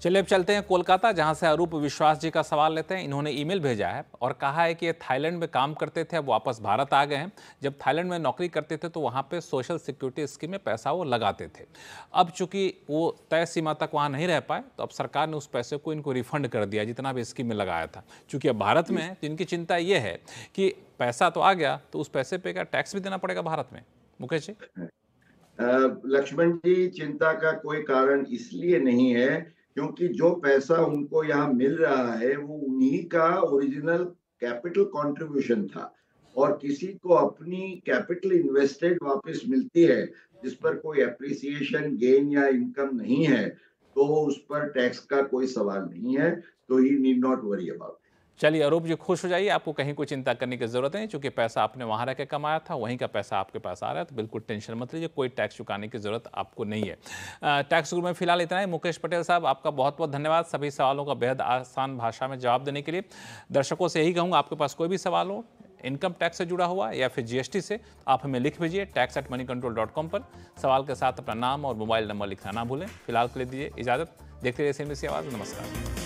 चलिए अब चलते हैं कोलकाता, जहां से अरूप विश्वास जी का सवाल लेते हैं। इन्होंने ईमेल भेजा है और कहा है कि ये थाईलैंड में काम करते थे, अब वापस भारत आ गए हैं। जब थाईलैंड में नौकरी करते थे तो वहां पे सोशल सिक्योरिटी स्कीम में पैसा वो लगाते थे। अब चूंकि वो तय सीमा तक वहां नहीं रह पाए तो अब सरकार ने उस पैसे को इनको रिफंड कर दिया जितना भी स्कीम में लगाया था। चूंकि अब भारत में है तो इनकी चिंता ये है कि पैसा तो आ गया तो उस पैसे पे क्या टैक्स भी देना पड़ेगा भारत में। मुकेश जी। लक्ष्मण जी, चिंता का कोई कारण इसलिए नहीं है क्योंकि जो पैसा उनको यहाँ मिल रहा है वो उन्हीं का ओरिजिनल कैपिटल कंट्रीब्यूशन था, और किसी को अपनी कैपिटल इन्वेस्टेड वापस मिलती है जिस पर कोई एप्रिसिएशन गेन या इनकम नहीं है, तो उस पर टैक्स का कोई सवाल नहीं है। तो ही नीड नॉट वरी अबाउट। चलिए अरूप जी खुश हो जाइए, आपको कहीं कोई चिंता करने की जरूरत नहीं, क्योंकि पैसा आपने वहां रह के कमाया था, वहीं का पैसा आपके पास आ रहा है, तो बिल्कुल टेंशन मत लीजिए, कोई टैक्स चुकाने की जरूरत आपको नहीं है। टैक्स ग्रुप में फिलहाल इतना ही। मुकेश पटेल साहब, आपका बहुत बहुत धन्यवाद सभी सवालों का बेहद आसान भाषा में जवाब देने के लिए। दर्शकों से यही कहूँगा, आपके पास कोई भी सवाल हो इनकम टैक्स से जुड़ा हुआ या फिर जीएसटी से, आप हमें लिख भेजिए tax@moneycontrol.com पर। सवाल के साथ अपना नाम और मोबाइल नंबर लिखना ना भूलें। फिलहाल के लिए दीजिए इजाजत। देखते रहिए CNBC आवाज़। नमस्कार।